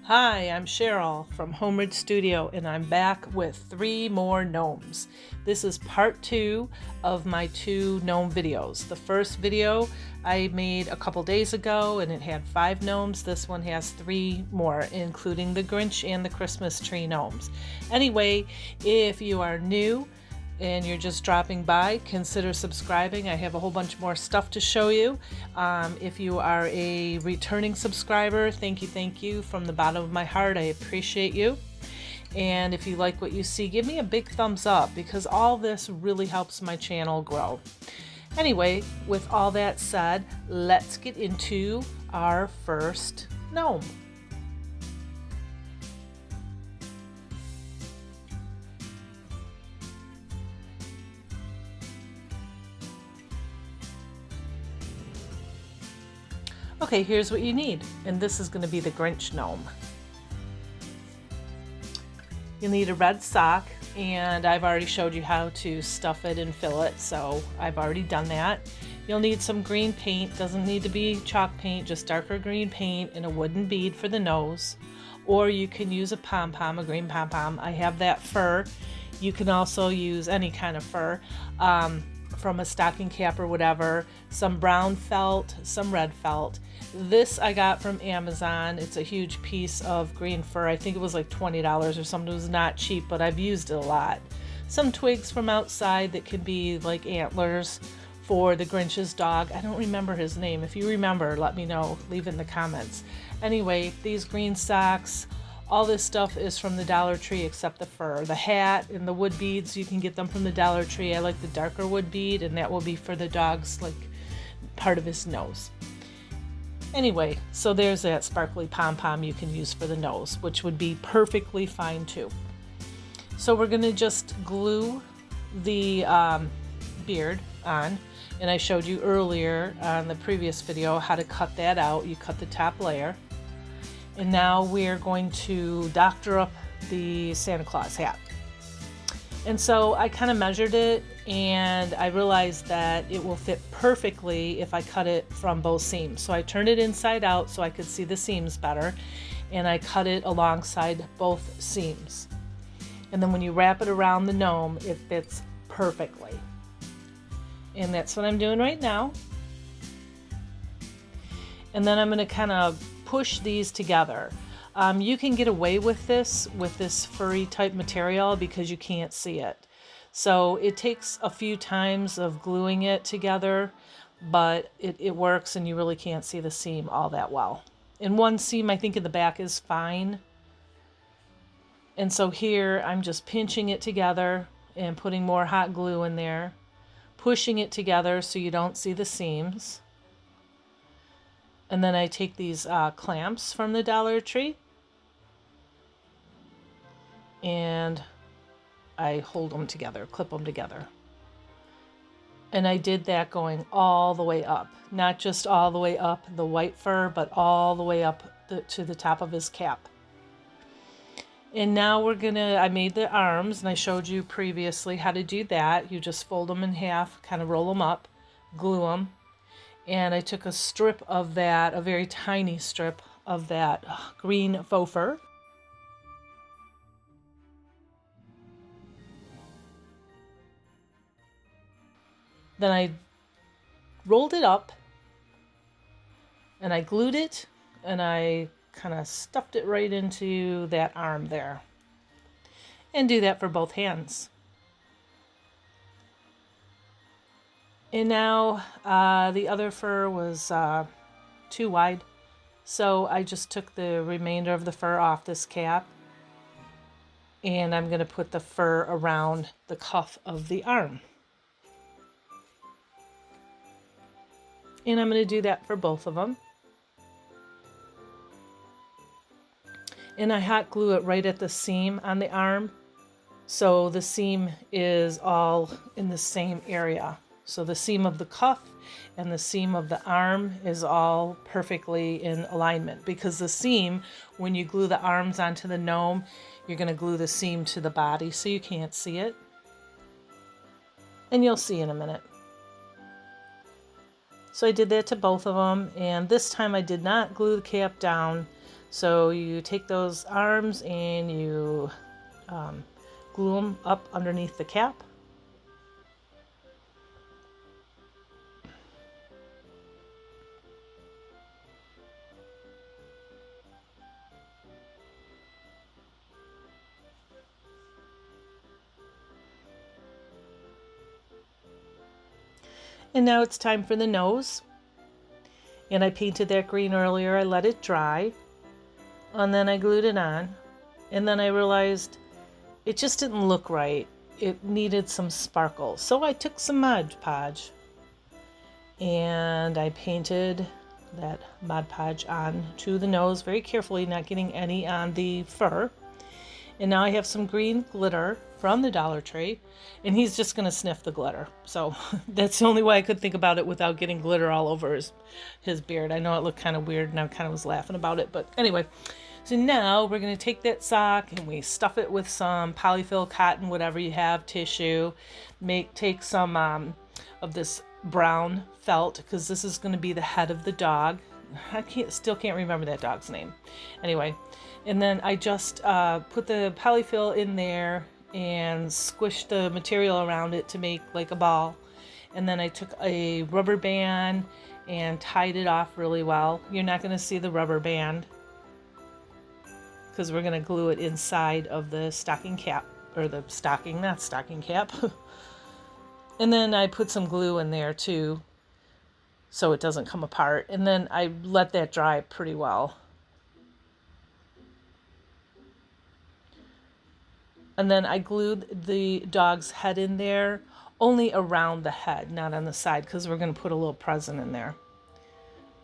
Hi, I'm Cheryl from Homeridge Studio, and I'm back with 3 more gnomes. This is part 2 of my 2 gnome videos. The first video I made a couple days ago and it had 5 gnomes. This one has 3 more, including the Grinch and the Christmas tree gnomes. Anyway, if you are new and you're just dropping by, consider subscribing. I have a whole bunch more stuff to show you. If you are a returning subscriber, thank you from the bottom of my heart. I appreciate you. And if you like what you see, give me a big thumbs up because all this really helps my channel grow. Anyway, with all that said, let's get into our first gnome. Okay, here's what you need, and this is going to be the Grinch gnome. You'll need a red sock, and I've already showed you how to stuff it and fill it, so I've already done that. You'll need some green paint. Doesn't need to be chalk paint, just darker green paint and a wooden bead for the nose. Or you can use a pom-pom, a green pom-pom. I have that fur. You can also use any kind of fur. From a stocking cap or whatever, some brown felt, some red felt. This I got from Amazon. It's a huge piece of green fur. I think it was like $20 or something. It was not cheap, but I've used it a lot. Some twigs from outside that could be like antlers for the Grinch's dog. I don't remember his name. If you remember, let me know. Leave in the comments. Anyway, these green socks, all this stuff is from the Dollar Tree except the fur. The hat and the wood beads, you can get them from the Dollar Tree. I like the darker wood bead, and that will be for the dog's, like, part of his nose. Anyway, so there's that sparkly pom-pom you can use for the nose, which would be perfectly fine too. So we're going to just glue the beard on, and I showed you earlier on the previous video how to cut that out. You cut the top layer. And now we're going to doctor up the Santa Claus hat. And so I kind of measured it, and I realized that it will fit perfectly if I cut it from both seams. So I turned it inside out so I could see the seams better, and I cut it alongside both seams. And then when you wrap it around the gnome, it fits perfectly. And that's what I'm doing right now. And then I'm going to kind of push these together. You can get away with this furry type material because you can't see it. So it takes a few times of gluing it together, but it works and you really can't see the seam all that well. And one seam I think in the back is fine. And so here I'm just pinching it together and putting more hot glue in there, pushing it together so you don't see the seams. And then I take these clamps from the Dollar Tree and I hold them together, clip them together. And I did that going all the way up, not just all the way up the white fur, but all the way up to the top of his cap. And now I made the arms, and I showed you previously how to do that. You just fold them in half, kind of roll them up, glue them. And I took a strip of that, a very tiny strip of that green faux fur. Then I rolled it up and I glued it and I kind of stuffed it right into that arm there. And do that for both hands. And now the other fur was too wide, so I just took the remainder of the fur off this cap, and I'm going to put the fur around the cuff of the arm. And I'm going to do that for both of them. And I hot glue it right at the seam on the arm, so the seam is all in the same area. So the seam of the cuff and the seam of the arm is all perfectly in alignment, because the seam, when you glue the arms onto the gnome, you're going to glue the seam to the body so you can't see it. And you'll see in a minute. So I did that to both of them, and this time I did not glue the cap down So you take those arms and you glue them up underneath the cap. And now it's time for the nose. And I painted that green earlier. I let it dry. And then I glued it on. And then I realized it just didn't look right. It needed some sparkle. So I took some Mod Podge and I painted that Mod Podge on to the nose very carefully, not getting any on the fur. And now I have some green glitter from the Dollar Tree, and he's just going to sniff the glitter. So that's the only way I could think about it without getting glitter all over his beard. I know it looked kind of weird, and I kind of was laughing about it, but anyway. So now we're going to take that sock and we stuff it with some polyfill cotton, whatever you have, tissue. Take some of this brown felt, because this is going to be the head of the dog. I still can't remember that dog's name. Anyway, and then I just put the polyfill in there and squished the material around it to make like a ball. And then I took a rubber band and tied it off really well. You're not going to see the rubber band because we're going to glue it inside of the stocking cap, or the stocking, not stocking cap. And then I put some glue in there too, so it doesn't come apart. And then I let that dry pretty well. And then I glued the dog's head in there, only around the head, not on the side, because we're going to put a little present in there.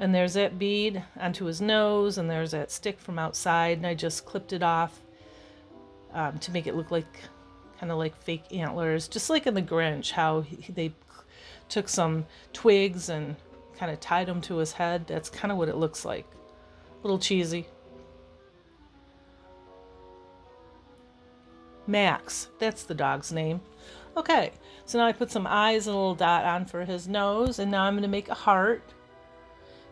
And there's that bead onto his nose, and there's that stick from outside, and I just clipped it off to make it look like kind of like fake antlers, just like in the Grinch, how they took some twigs and kind of tied them to his head. That's kind of what it looks like. A little cheesy. Max, that's the dog's name. Okay, so now I put some eyes and a little dot on for his nose, and now I'm going to make a heart.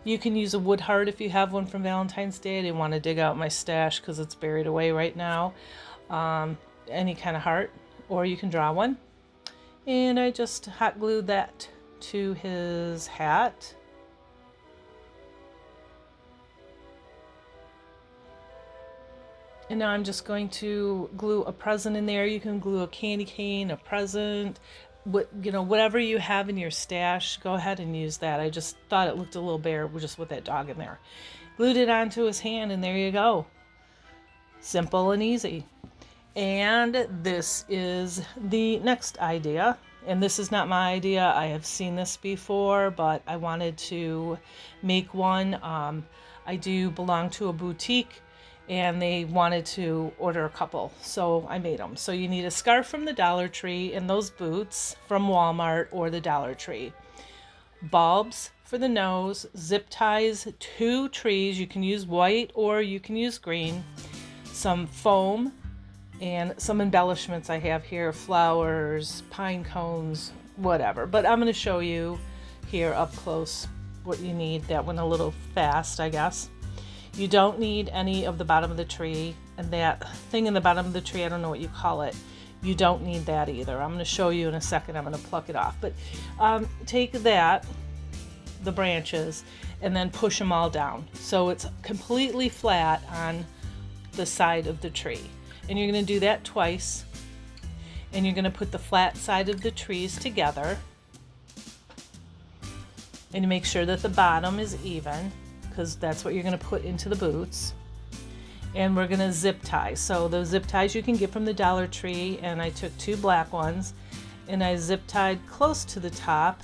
You can use a wood heart if you have one from Valentine's Day. I didn't want to dig out my stash because it's buried away right now. Any kind of heart, or you can draw one. And I just hot glued that to his hat. And now I'm just going to glue a present in there. You can glue a candy cane, a present, whatever you have in your stash, go ahead and use that. I just thought it looked a little bare just with that dog in there. Glued it onto his hand, and there you go. Simple and easy. And this is the next idea. And this is not my idea. I have seen this before, but I wanted to make one. I do belong to a boutique, and they wanted to order a couple, so I made them. So you need a scarf from the Dollar Tree and those boots from Walmart or the Dollar Tree. Bulbs for the nose, zip ties, 2 trees. You can use white or you can use green. Some foam and some embellishments I have here, flowers, pine cones, whatever. But I'm going to show you here up close what you need. That went a little fast, I guess. You don't need any of the bottom of the tree, and that thing in the bottom of the tree, I don't know what you call it. You don't need that either. I'm going to show you in a second. I'm going to pluck it off. But take that, the branches, and then push them all down. So it's completely flat on the side of the tree. And you're going to do that twice. And you're going to put the flat side of the trees together. And make sure that the bottom is even, because that's what you're going to put into the boots. And we're going to zip tie. So those zip ties you can get from the Dollar Tree, and I took 2 black ones and I zip tied close to the top.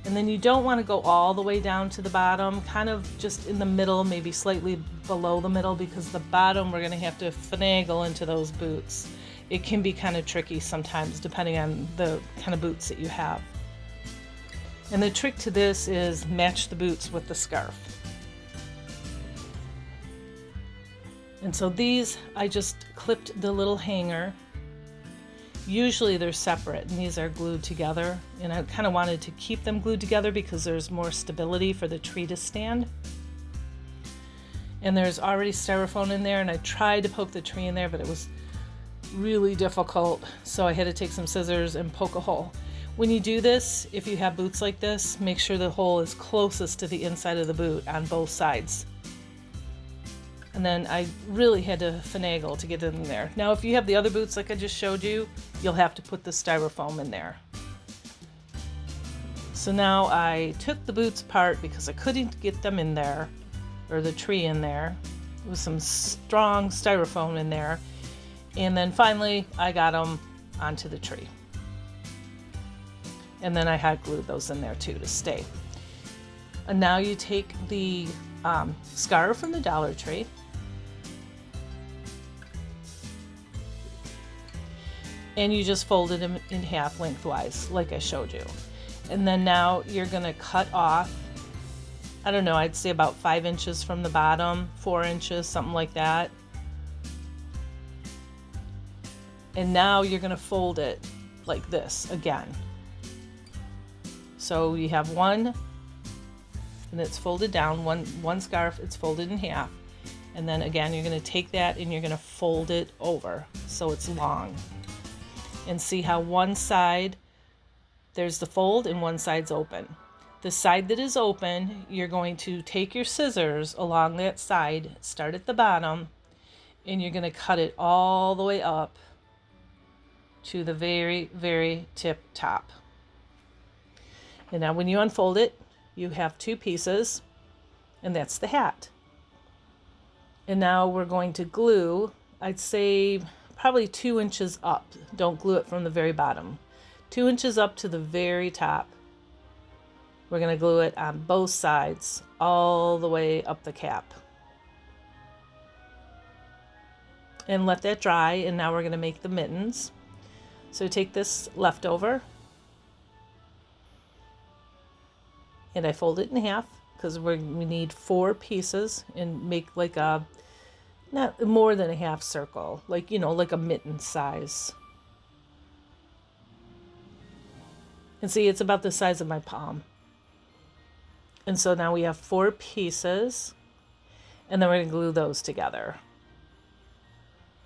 And then you don't want to go all the way down to the bottom, kind of just in the middle, maybe slightly below the middle, because the bottom we're going to have to finagle into those boots. It can be kind of tricky sometimes depending on the kind of boots that you have. And the trick to this is match the boots with the scarf. And so these, I just clipped the little hanger. Usually they're separate, and these are glued together. And I kind of wanted to keep them glued together because there's more stability for the tree to stand. And there's already styrofoam in there, and I tried to poke the tree in there, but it was really difficult. So I had to take some scissors and poke a hole. When you do this, if you have boots like this, make sure the hole is closest to the inside of the boot on both sides. And then I really had to finagle to get it in there. Now, if you have the other boots like I just showed you, you'll have to put the styrofoam in there. So now I took the boots apart because I couldn't get them in there, or the tree in there. There was some strong styrofoam in there. And then finally I got them onto the tree. And then I had glued those in there too to stay. And now you take the scarf from the Dollar Tree, and you just fold it in half lengthwise like I showed you. And then now you're going to cut off, I don't know, I'd say about 5 inches from the bottom, 4 inches, something like that. And now you're going to fold it like this again. So you have one, and it's folded down, one scarf, it's folded in half. And then again, you're going to take that and you're going to fold it over so it's long. And see how one side, there's the fold and one side's open. The side that is open, you're going to take your scissors along that side, start at the bottom, and you're going to cut it all the way up to the very, very tip top. And now when you unfold it, you have 2 pieces, and that's the hat. And now we're going to glue, I'd say probably 2 inches up. Don't glue it from the very bottom. 2 inches up to the very top. We're going to glue it on both sides, all the way up the cap. And let that dry, and now we're going to make the mittens. So take this leftover, and I fold it in half because we need 4 pieces, and make like a, not more than a half circle, like, you know, like a mitten size. And see, it's about the size of my palm. And so now we have 4 pieces, and then we're going to glue those together.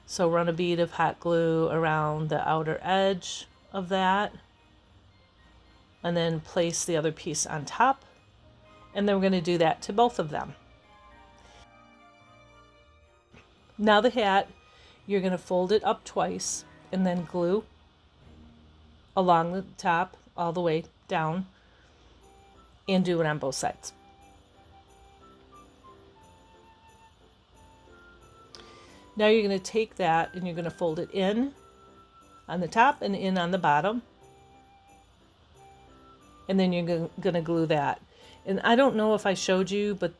So run a bead of hot glue around the outer edge of that, and then place the other piece on top, and then we're going to do that to both of them. Now the hat, you're going to fold it up twice and then glue along the top all the way down, and do it on both sides. Now you're going to take that and you're going to fold it in on the top and in on the bottom. And then you're going to glue that. And I don't know if I showed you, but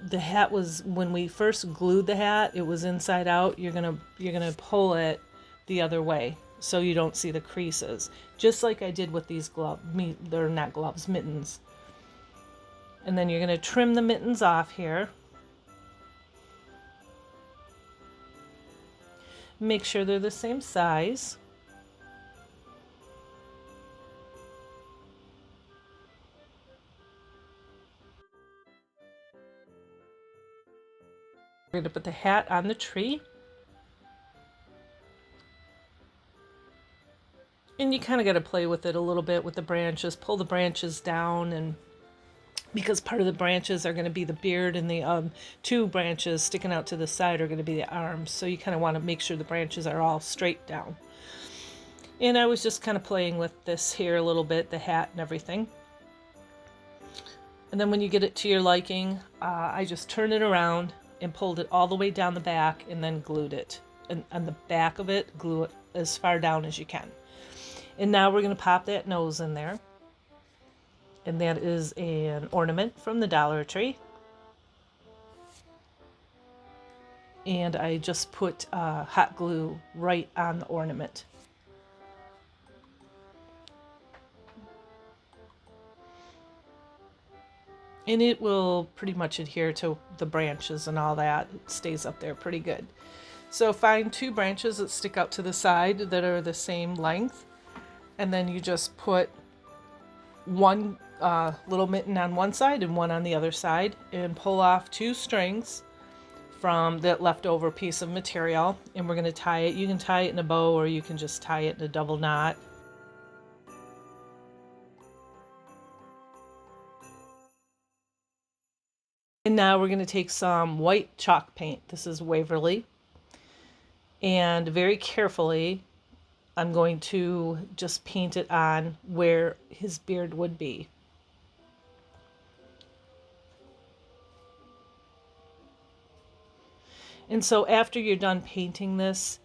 the hat was, when we first glued the hat, it was inside out. You're going to pull it the other way so you don't see the creases. Just like I did with these they're not gloves, mittens. And then you're going to trim the mittens off here. Make sure they're the same size. We're going to put the hat on the tree. And you kind of got to play with it a little bit with the branches. Pull the branches down, and because part of the branches are going to be the beard, and the 2 branches sticking out to the side are going to be the arms. So you kind of want to make sure the branches are all straight down. And I was just kind of playing with this here a little bit, the hat and everything. And then when you get it to your liking, I just turned it around and pulled it all the way down the back and then glued it. And on the back of it, glue it as far down as you can. And now we're going to pop that nose in there. And that is an ornament from the Dollar Tree. And I just put hot glue right on the ornament. And it will pretty much adhere to the branches and all that. It stays up there pretty good. So find 2 branches that stick out to the side that are the same length. And then you just put one little mitten on one side and one on the other side, and pull off 2 strings, from that leftover piece of material, and we're going to tie it. You can tie it in a bow, or you can just tie it in a double knot. And now we're going to take some white chalk paint. This is Waverly. And very carefully, I'm going to just paint it on where his beard would be. And so after you're done painting this,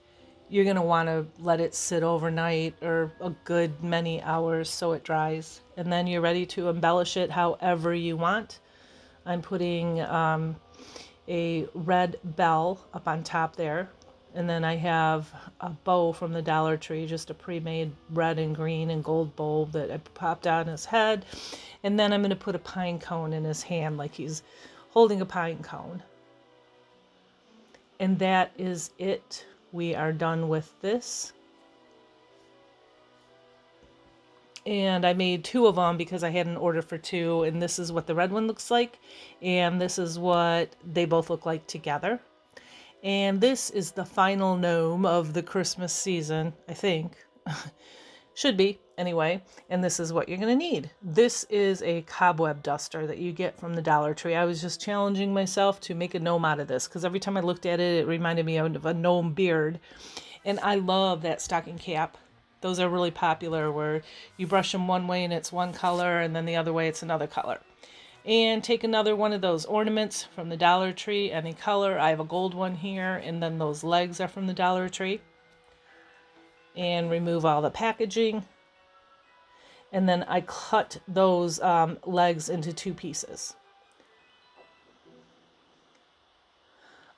you're going to want to let it sit overnight or a good many hours so it dries. And then you're ready to embellish it however you want. I'm putting a red bell up on top there. And then I have a bow from the Dollar Tree, just a pre-made red and green and gold bow that I popped on his head. And then I'm going to put a pine cone in his hand like he's holding a pine cone. And that is it. We are done with this. And I made 2 of them because I had an order for 2. And this is what the red one looks like. And this is what they both look like together. And this is the final gnome of the Christmas season, I think. Should be, anyway. And this is what you're going to need. This is a cobweb duster that you get from the Dollar Tree. I was just challenging myself to make a gnome out of this, because every time I looked at it, it reminded me of a gnome beard. And I love that stocking cap. Those are really popular, where you brush them one way and it's one color, and then the other way it's another color. And take another one of those ornaments from the Dollar Tree, any color. I have a gold one here, and then those legs are from the Dollar Tree. And remove all the packaging. And then I cut those legs into 2 pieces.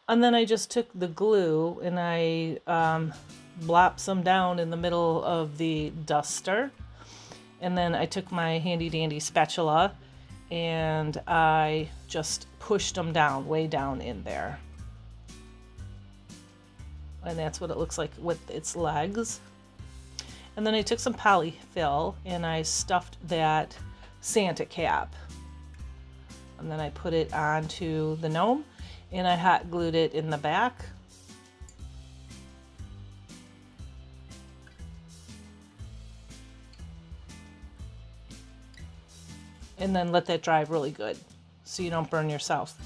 And then I just took the glue and I blopped some down in the middle of the duster. And then I took my handy dandy spatula and I just pushed them down, way down in there. And that's what it looks like with its legs. And then I took some polyfill and I stuffed that Santa cap. And then I put it onto the gnome and I hot glued it in the back. And then let that dry really good so you don't burn yourself.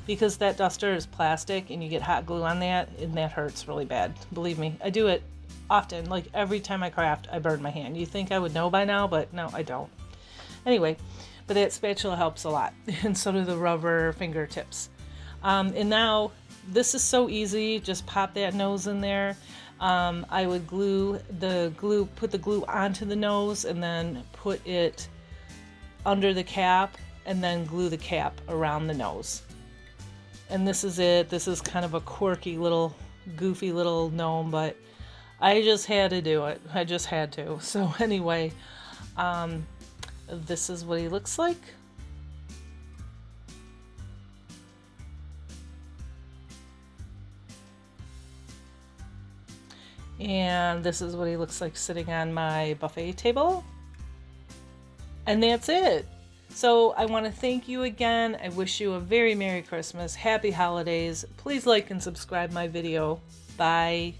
Because that duster is plastic and you get hot glue on that, and that hurts really bad. Believe me, I do it often. Like every time I craft, I burn my hand. You think I would know by now, but no, I don't. Anyway, but that spatula helps a lot. And so do the rubber fingertips. And now, this is so easy. Just pop that nose in there. I would put the glue onto the nose and then put it under the cap and then glue the cap around the nose. And this is it. This is kind of a quirky little, goofy little gnome, but I just had to do it. I just had to. So anyway, this is what he looks like. And this is what he looks like sitting on my buffet table. And that's it. So I want to thank you again. I wish you a very Merry Christmas, Happy Holidays. Please like and subscribe my video. Bye.